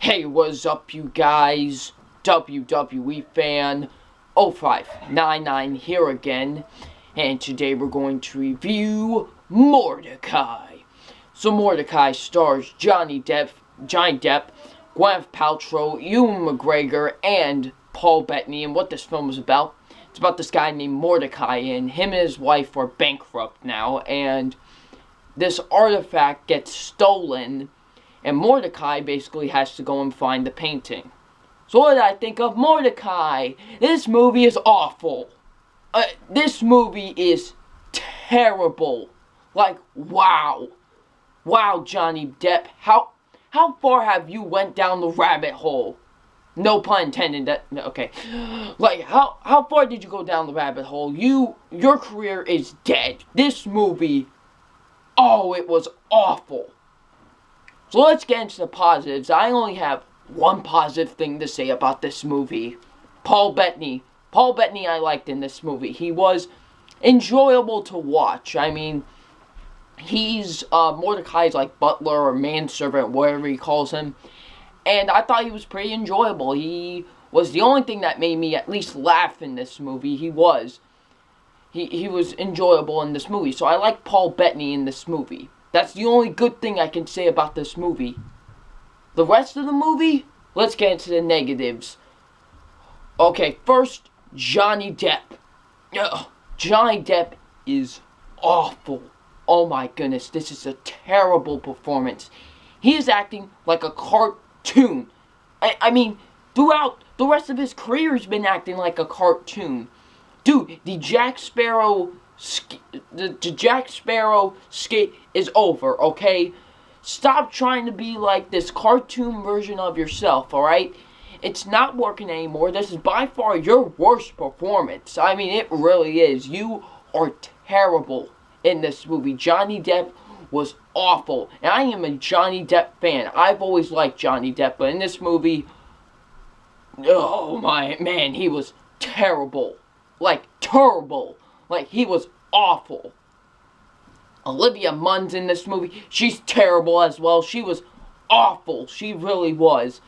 Hey, what's up, you guys? WWE fan 0599 here again, and today we're going to review Mortdecai. So Mortdecai stars Johnny Depp, Gwyneth Paltrow, Ewan McGregor, and Paul Bettany. And what this film is about, it's about this guy named Mortdecai, and him and his wife are bankrupt now, and this artifact gets stolen, and Mortdecai basically has to go and find the painting. So what did I think of Mortdecai? This movie is awful. This movie is terrible. Like, wow. Wow, Johnny Depp. How far have you went down the rabbit hole? No pun intended. Okay. Like, how far did you go down the rabbit hole? Your career is dead. This movie, oh, it was awful. So let's get into the positives. I only have one positive thing to say about this movie. Paul Bettany. Paul Bettany I liked in this movie. He was enjoyable to watch. I mean, he's Mortdecai's like butler or manservant, whatever he calls him. And I thought he was pretty enjoyable. He was the only thing that made me at least laugh in this movie. He was enjoyable in this movie. So I like Paul Bettany in this movie. That's the only good thing I can say about this movie. The rest of the movie, let's get into the negatives. Okay, first, Johnny Depp. Johnny Depp is awful. Oh my goodness, this is a terrible performance. He is acting like a cartoon. I mean, throughout the rest of his career, he's been acting like a cartoon. Dude, the Jack Sparrow skit is over, okay? Stop trying to be like this cartoon version of yourself, alright? It's not working anymore. This is by far your worst performance. I mean, it really is. You are terrible in this movie. Johnny Depp was awful. And I am a Johnny Depp fan. I've always liked Johnny Depp, but in this movie, oh my man, he was terrible. Like, terrible. Like, he was awful. Olivia Munn's in this movie. She's terrible as well. She was awful. She really was.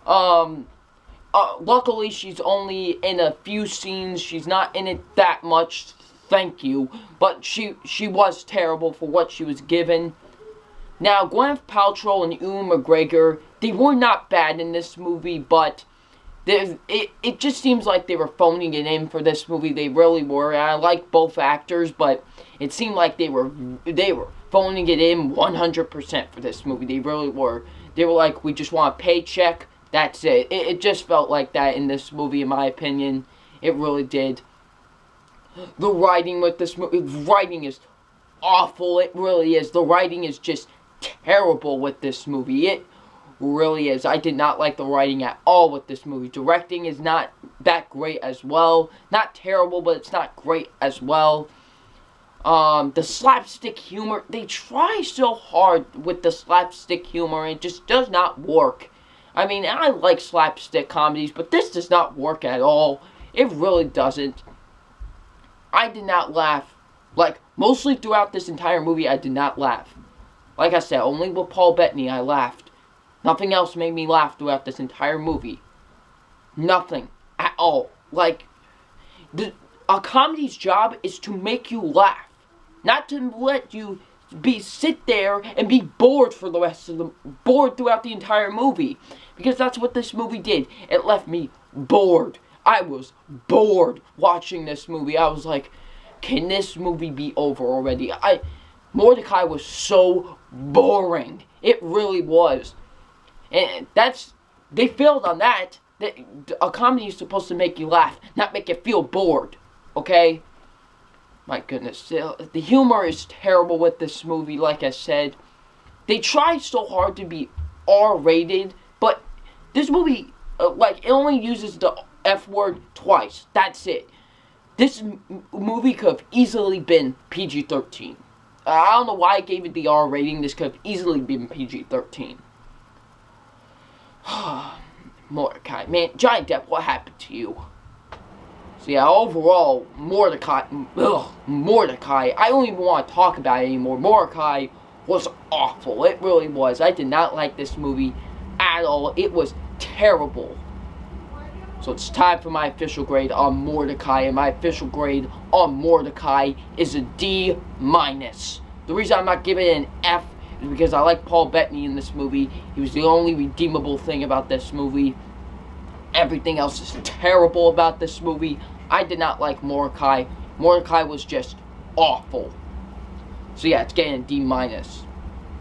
Luckily, she's only in a few scenes. She's not in it that much. Thank you. But she was terrible for what she was given. Now, Gwyneth Paltrow and Ewan McGregor, they were not bad in this movie, but it just seems like they were phoning it in for this movie. They really were. And I like both actors, but it seemed like they were phoning it in 100% for this movie. They really were. They were like, we just want a paycheck. That's it. It just felt like that in this movie, in my opinion. It really did. The writing with this movie, writing is awful. It really is. The writing is just terrible with this movie. It really is. I did not like the writing at all with this movie. Directing is not that great as well. Not terrible, but it's not great as well. The slapstick humor, they try so hard with the slapstick humor, and it just does not work. I mean, I like slapstick comedies, but this does not work at all. It really doesn't. I did not laugh. Like, mostly throughout this entire movie, I did not laugh. Like I said, only with Paul Bettany I laughed. Nothing else made me laugh throughout this entire movie. Nothing at all. Like, a comedy's job is to make you laugh. Not to let you sit there and be bored for the rest of bored throughout the entire movie. Because that's what this movie did. It left me bored. I was bored watching this movie. I was like, can this movie be over already? Mortdecai was so boring. It really was. And they failed on that. A comedy is supposed to make you laugh, not make you feel bored. Okay? My goodness. The humor is terrible with this movie, like I said. They try so hard to be R-rated, but this movie, it only uses the F word twice. That's it. This movie could have easily been PG-13. I don't know why I gave it the R rating. This could have easily been PG-13. Mortdecai. Man, Johnny Depp, what happened to you? So yeah, overall, Mortdecai, I don't even want to talk about it anymore. Mortdecai was awful. It really was. I did not like this movie at at all. It was terrible. So it's time for my official grade on Mortdecai, and my official grade on Mortdecai is a D-. The reason I'm not giving it an F is because I like Paul Bettany in this movie. He was the only redeemable thing about this movie. Everything else is terrible about this movie. I did not like Mortdecai. Mortdecai was just awful. So yeah, it's getting a D-.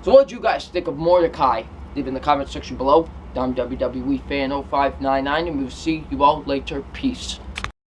So what did you guys think of Mortdecai? Leave in the comment section below. I'm WWE Fan 0599, and we'll see you all later. Peace.